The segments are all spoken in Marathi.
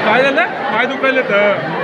काय झालं? पाय दुखायले तर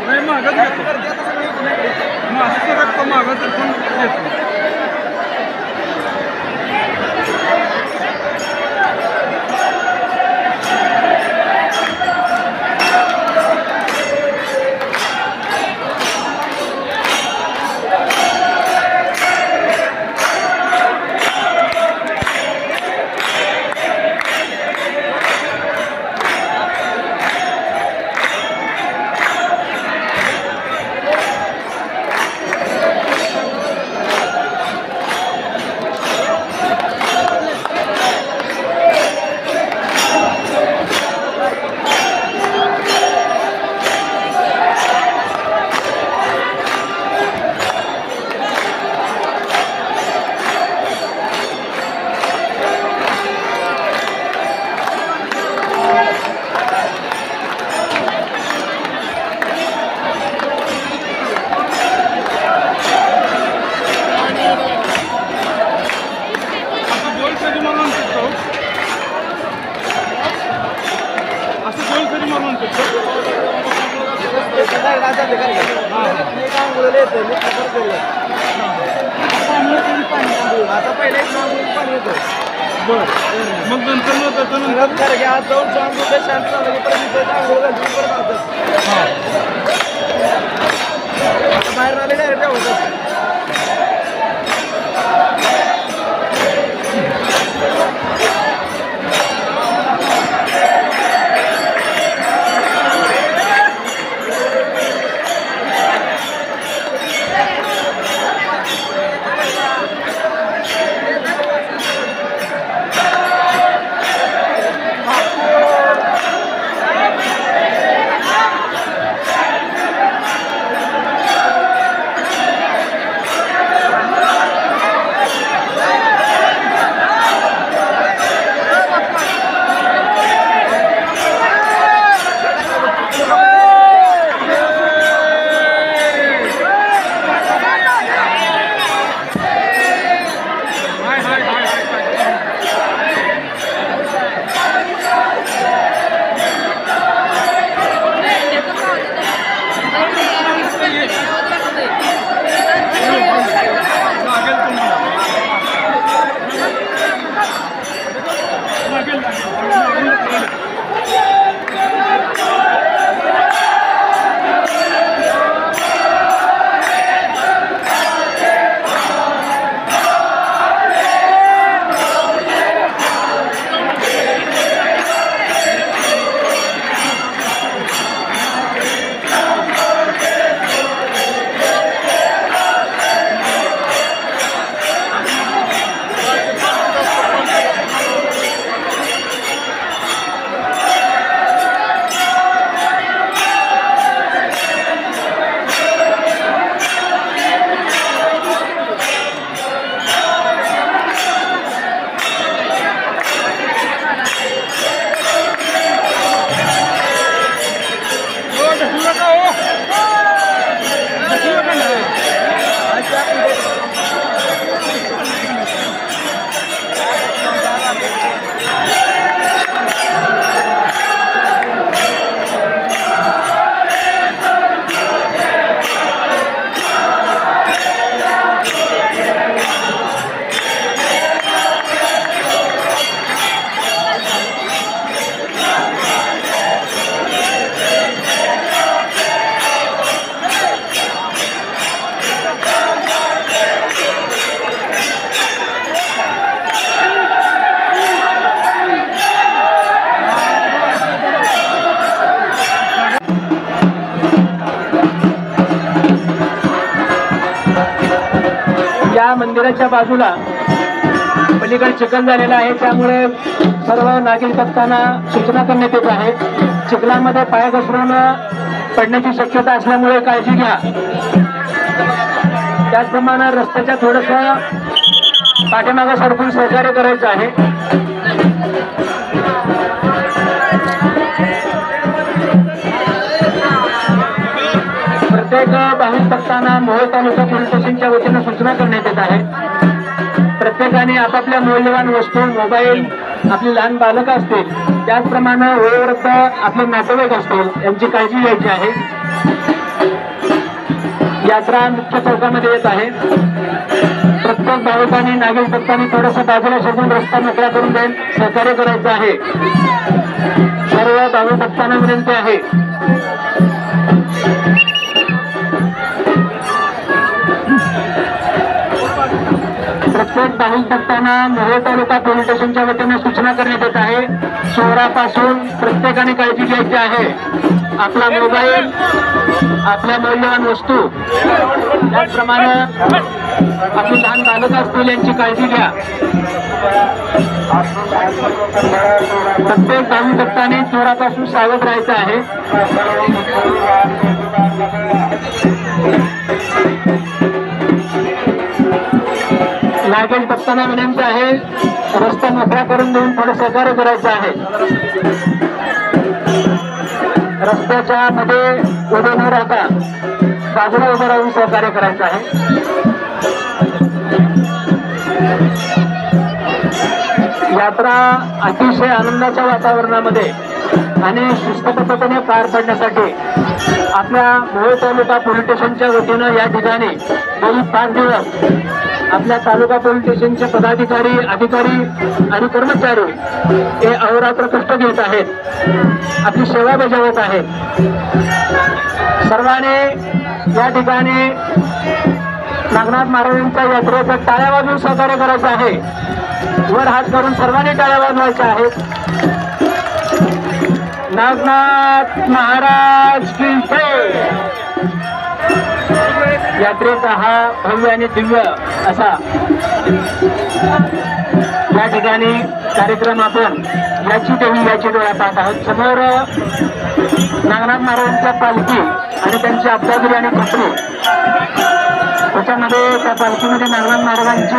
नाही मागच घेतो मागच मागच पण घेतो. कधी मारून शकतो असं गोल कधी मारून शकतो आता पहिले पाणी येतं बरं मग नंतर मग त्याच्यानंतर आज जाऊन शांत होते शांत झालं की परत आंघोळ घालून परत आता बाहेर आले डायरेक्ट होतं या मंदिराच्या बाजूला पलीकडे चिखल झालेला आहे, त्यामुळे सर्व नागरिकांना सूचना करण्यात येत आहे. चिखलामध्ये पाय घसरून पडण्याची शक्यता असल्यामुळे काळजी घ्या. त्याचप्रमाणे रस्त्याच्या थोडंसं पाठीमागे सरकून सहकार्य करायचं आहे. प्रत्येक भाविक भक्तांना मोहोळ तालुका पोलीस स्टेशनच्या वतीनं सूचना करण्यात येत आहे. प्रत्येकाने आपापल्या मौल्यवान वस्तू, मोबाईल, आपली लहान बालकं असतील, त्याचप्रमाणे वयोवृद्ध आपले नातेवाईक असतील, यांची काळजी घ्यायची आहे. यात्रा मुख्य चौकामध्ये येत आहे. प्रत्येक भाविकांनी, नागरिक भक्तांनी थोडंसं बाजूला सोडून रस्ता मोकळा करून देऊन सहकार्य करायचं आहे. सर्व भाविक भक्तांना विनंती आहे. प्रत्येक भाविक भक्तांना मोहोळ तालुका पोलीस स्टेशनच्या वतीने सूचना करण्यात येत आहे. चोरापासून प्रत्येकाने काळजी घ्यायची आहे. आपला मोबाईल, आपल्या मौल्यवान वस्तू, त्याचप्रमाणे आपली लहान बालकं असतील यांची काळजी घ्या. प्रत्येक भाविक भक्तांनी चोरापासून सावध राहायचं आहे. नागरिक भक्तांना विनंती आहे, रस्ता मोकळा करून देऊन थोडं सहकार्य करायचं आहे. रस्त्याच्या मध्ये उभे न राहता बाजूला उभं राहून सहकार्य करायचं आहे. यात्रा अतिशय आनंदाच्या वातावरणामध्ये आणि शिस्तबद्धपणे पार पाडण्यासाठी आपल्या मोहोळ तालुका पोलीस स्टेशनच्या वतीनं या ठिकाणी गेली 5 दिवस आपल्या तालुका पोलीस स्टेशनचे पदाधिकारी, अधिकारी आणि कर्मचारी हे अहोरात्र कष्ट घेत आहेत, आपली सेवा बजावत आहेत. सर्वांनी या ठिकाणी नागनाथ महाराजांच्या यात्रेचा टाळ्या वाजवून सहकार्य करायचं आहे. वर हात करून सर्वांनी टाळ्या वाजवायच्या आहेत. नागनाथ महाराज की जय. यात्रेचा हा भव्य आणि दिव्य असा या ठिकाणी कार्यक्रम आपण याची डोळा पाहत आहोत. समोर नागनाथ महाराजांच्या पालखी आणि त्यांची अब्दागिरी आणि पत्नी, त्याच्यामध्ये त्या पालखीमध्ये नागनाथ महाराजांची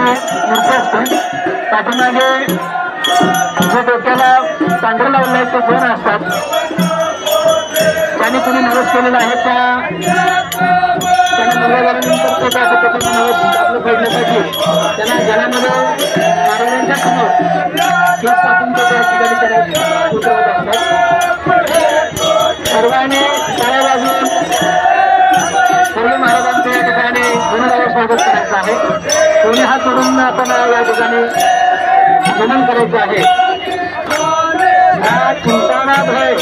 मूर्ती असते. पाठीमागे जे डोक्याला पांढरं लावलं आहे ते 2 असतात. त्याने कोणी नवस केलेला आहे त्यांना मंगळवारानंतर ते त्या पद्धतीने नवस आपलं फेडण्यासाठी त्यांना जनामध्ये महाराजांच्या समोर केस कापून ते त्या ठिकाणी त्यांना उतरवत असतात. सर्वांनी टाळ्या वाजवून सर्व महाराजांच्या या ठिकाणी गुणगाव स्वागत करायचं आहे. कोणी हात जोडून आपण या ठिकाणी नमन करायचं आहे. ना चिंता ना भय,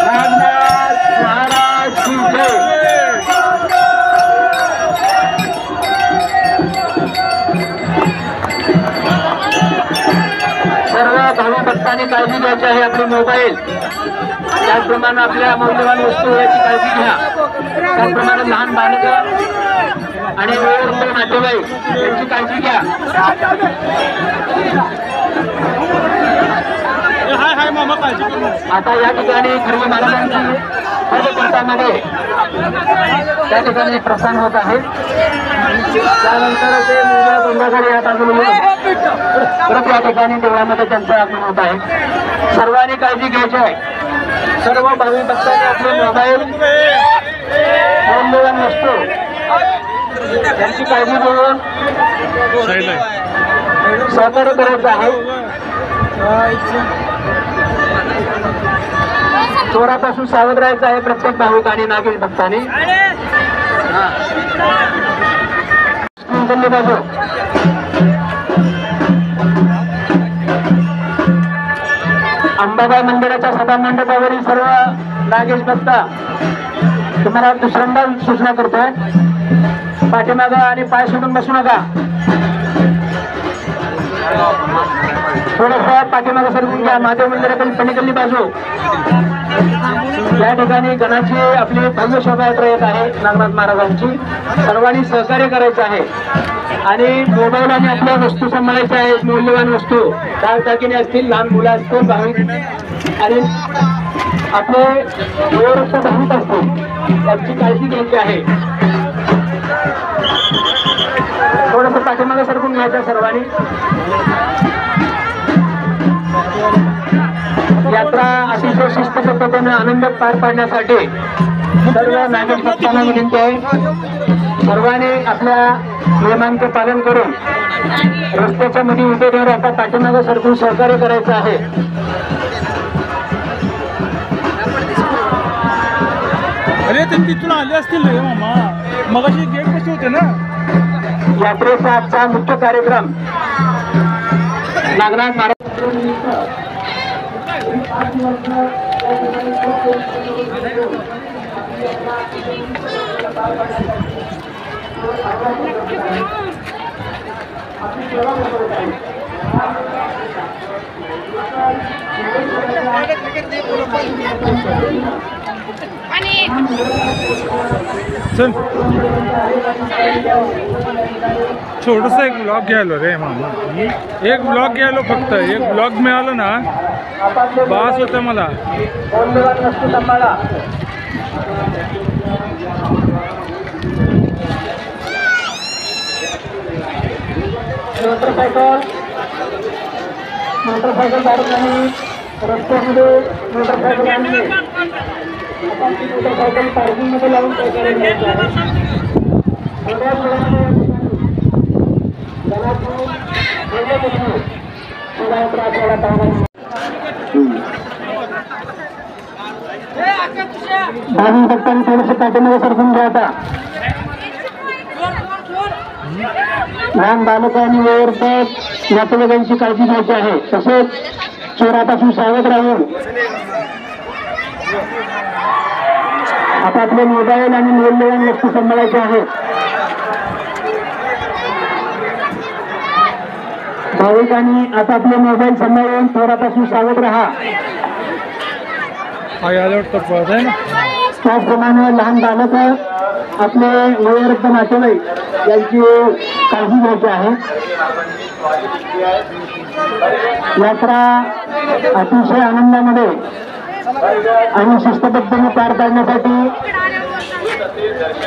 नागनाथ महाराज की जय. सर्व भावी भक्तांनी काळजी घ्यायची आहे. आपले मोबाईल, त्याचप्रमाणे आपल्या मौल्यवान वस्तू याची काळजी घ्या. त्याचप्रमाणे लहान बालकं आणि वयोवृद्ध नातेवाईक यांची काळजी घ्या. हाय मामा काळजी. आता या ठिकाणी खरगे महाराजांची पदपंथामध्ये त्या ठिकाणी प्रस्थान होत आहे. त्यानंतर ते मुंबई बंगाकडे या बाजूला परत या ठिकाणी देवळामध्ये त्यांचं आगमन होत आहे. सर्वांनी काळजी घ्यायची आहे. सर्व भावी भक्तांनी आपले मोबाईल, मौल्यवान वस्तू यांची काळजी घेऊन सहकार्य करायचं आहे. चोरापासून सावध राहायचं आहे प्रत्येक भाविक आणि नागरिक भक्तांनी. बाजू अंबाबाई मंदिराच्या सभा मंडपावरील सर्व नागेश भक्ता तुम्हाला दुसऱ्यांदा सूचना करतोय, पाठीमागं आणि पाय सोडून बसू नका. थोडंसं पाठीमागं सरकून घ्या. महादेव मंदिरातील पलीकडली बाजू या ठिकाणी गणाची आपली भव्य शोभायात्रा येत आहे नागनाथ महाराजांची. सर्वांनी सहकार्य करायचं आहे आणि मोबाईल आणि आपल्या वस्तू सांभाळायच्या आहेत. मौल्यवान वस्तू दागदागिने असतील, लहान मुलं असतील, भाविक आणि आपले वयोवृद्ध भाविक असतील त्यांची काळजी घ्यायची आहे. थोडंसं पाठीमागे सरकून घ्यायचं सर्वांनी. यात्रा अतिशय शिस्तबद्धपणे आनंदात पार पाडण्यासाठी सर्व नागरिक भक्तांना विनंती आहे, सर्वांनी आपल्या नियमांचे पालन करून रस्त्याच्या मध्ये उभे न राहता पाठीमागे सरकून सहकार्य करायचं आहे. अरे ते तिथून आले असतील रे मामा, मगाशी गेट कशी होते ना. यात्रेचा आजचा मुख्य कार्यक्रम नागनाथ महाराज चल छोटस एक ब्लॉग घ्यायलो रे मामा, एक ब्लॉग घ्यायलो, फक्त एक ब्लॉग मिळालं ना बास होतं मला. मोटरसायकल धारकांनी रस्त्यामध्ये मोटरसायकल आणली, आपण ती मोटरसायकल पार्किंग मध्ये लावून काय करायचं आहे. थोड्या शोभायात्रा आपल्याला पाहायला भावी भक्तांनी थोडेसे पाठीमागे सरकून घ्या आता. लहान बालक आणि वयोवृद्ध नातेवाईकांची काळजी घ्यायची आहे. तसेच चोरापासून सावध राहून आपापले मोबाईल आणि मौल्यवान वस्तू सांभाळायचे आहेत. भाविकांनी आपापले मोबाईल सांभाळून चोरापासून सावध राहा. त्याचप्रमाणे लहान बालक आपले वयोवृद्ध नातेवाईक यांची काळजी घ्यायची आहे. यात्रा अतिशय आनंदामध्ये आणि शिस्तबद्धपणे पार पाडण्यासाठी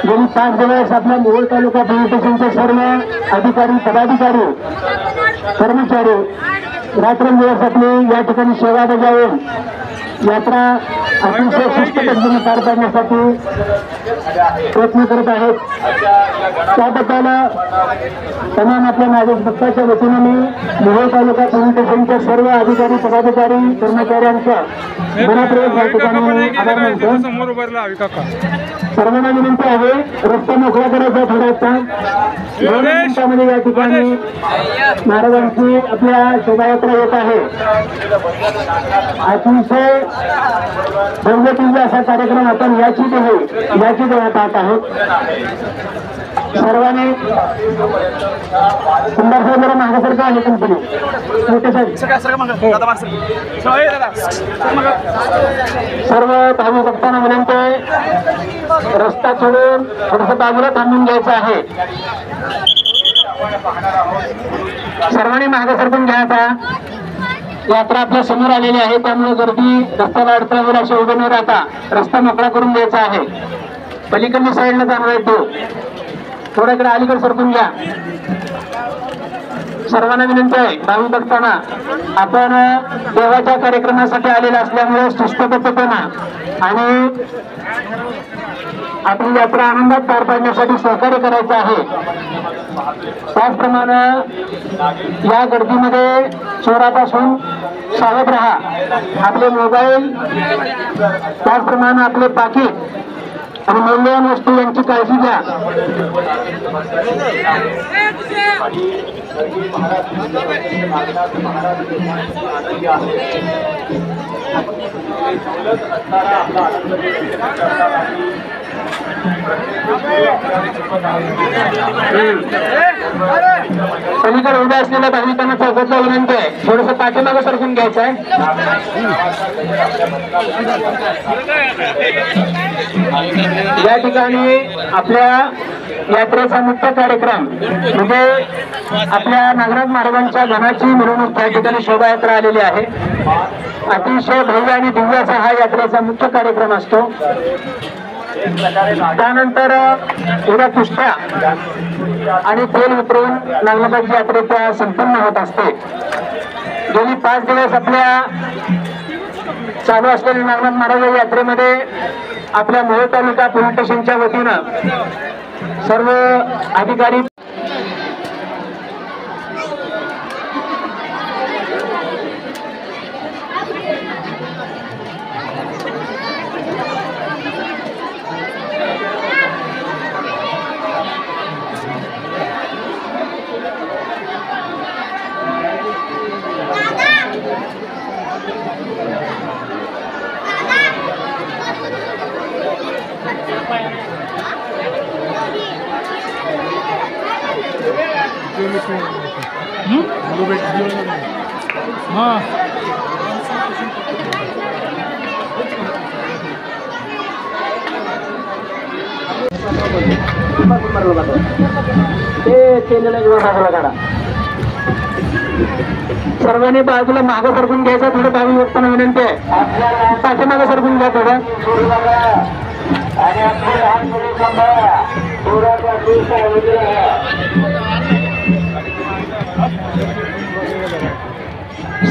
गेली 5 दिवस आपल्या मोहोळ तालुका पोलीस स्टेशनचे सर्व अधिकारी पदाधिकारी कर्मचारी रात्रंदिवस आपली या ठिकाणी सेवा बजावून यात्रा अतिशय शिस्तबद्धपणे पार पाडण्यासाठी प्रयत्न करत आहेत. त्याबद्दल तमाम आपल्या नागरिक भक्ताच्या वतीने मी मोहोळ तालुका पोलीस स्टेशनच्या सर्व अधिकारी पदाधिकारी कर्मचाऱ्यांचा मनापूर्वक या ठिकाणी आभार मानतो. सर्वांना विनंती आहे, रस्ता मोकळा करायचा थोडासा. 2 मिनिटांमध्ये या ठिकाणी महाराजांची आपल्या शोभायात्रा येत आहे. अतिशय भव्य दिव्य असा कार्यक्रम आपण याची देवा पाहत आहोत. सर्वांनी सुंदर जरा मागासारखं आहे कंपनी सर्व भावी भक्तांना विनंती आहे, रस्ता सोडून थोडस बाजूला थांबून घ्यायचं आहे. सर्वांनी मागे सरकून घ्यायचा. यात्रा आपल्या समोर आलेली आहे, त्यामुळे गर्दी रस्त्याला अडथळा असे उभे न राहता रस्ता मोकळा करून द्यायचा आहे. पलीकडच्या साईडला जाणार आहे तो थोडा इकडे अलीकडे सरकून घ्या. सर्वांना विनंती आहे, भावी भक्तांना आपण देवाच्या कार्यक्रमासाठी आलेला असल्यामुळे शिस्तबद्धपणा आणि आपली यात्रा आनंदात पार पाडण्यासाठी सहकार्य करायचं आहे. त्याचप्रमाणे या गर्दीमध्ये चोरापासून सावध राहा. आपले मोबाईल त्याचप्रमाणे आपले पाकिट आणि मौल्यवान वस्तू यांची काळजी घ्या. पलीकडे उभ्या असलेल्या भाविकांना चौकातला विनंती आहे, थोडस पाठीमागे सरकून घ्यायचं आहे. या ठिकाणी आपल्या यात्रेचा मुख्य कार्यक्रम म्हणजे आपल्या नागराज महाराजांच्या घनाची मिरवणूक या ठिकाणी शोभायात्रा आलेली आहे. अतिशय भव्य आणि दिव्य असा हा यात्रेचा मुख्य कार्यक्रम असतो. त्यानंतर उद्या कुस्त्या आणि तेल उतरून नागनाबाद यात्रेच्या संपन्न होत असते. गेली 5 दिवस आपल्या चालू असलेल्या नागनाथ महाराज यात्रेमध्ये आपल्या मोहोळ तालुका पोलीस स्टेशनच्या वतीनं सर्व अधिकारी हाँ सर्वांनी बाजूला मागे सरकून घ्यायचं. थोडं भावी भक्तांना विनंती आहे, पाठीमागे सरकून घ्या थोडं.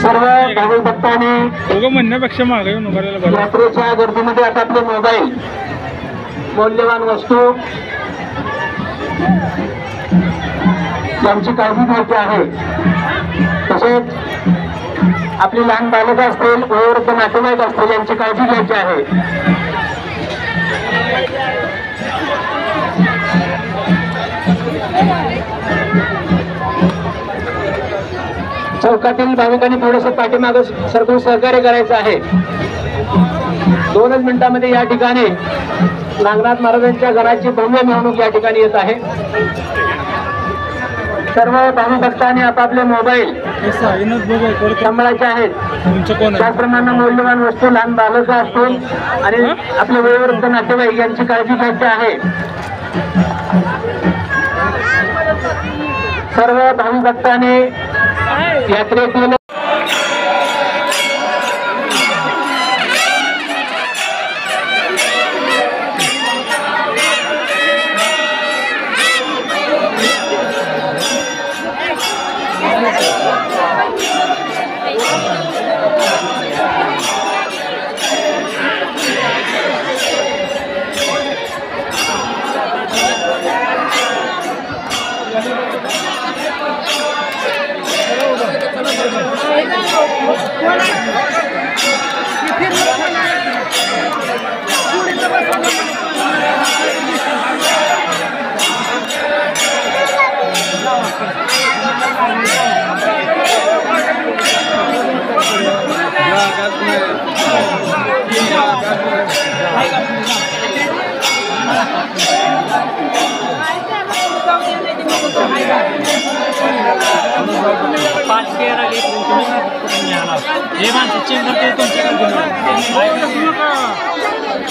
सर्व भाविक भक्तांनी म्हणण्यापेक्षा मागे यात्रेच्या गर्दीमध्ये आपापले मोबाईल मौल्यवान वस्तू यांची काळजी घ्यायची आहे. तसेच आपली लहान बालक असतील, वयोवृद्ध नातेवाईक असतील यांची काळजी घ्यायची आहे. चौकातील भाविकांनी थोडंसं पाठीमागं सरकून सहकार्य करायचं आहे. 2च मिनिटांमध्ये या ठिकाणी नागनाथ महाराजांच्या घराची भव्य मिरवणूक या ठिकाणी येत आहे. सर्व भाविभक्तांनी आपापले मोबाईल सांभाळायचे आहेत. त्याचप्रमाणे मौल्यवान वस्तू, लहान बालक असतील आणि आपले वयोवृद्ध नातेवाईक यांची काळजी घ्यायची आहे. सर्व भाविभक्तांनी यात्रेतील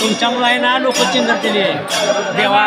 तुमच्यामुळे आहे ना, लोक चिंतलेली आहे देवा.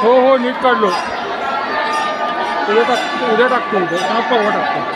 हो नीट काढलो. उद्या टाकतो इथं, परवा टाकतो.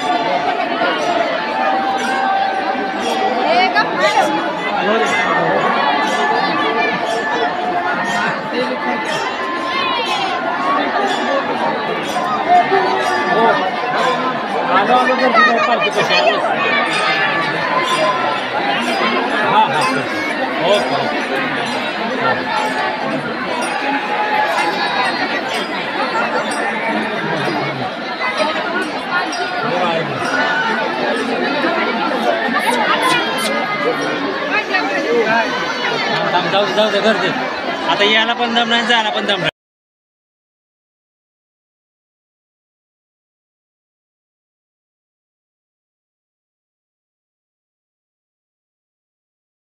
जाऊ दे गरजे. आता यायला पण दम नाही, जायला पण दम नाही.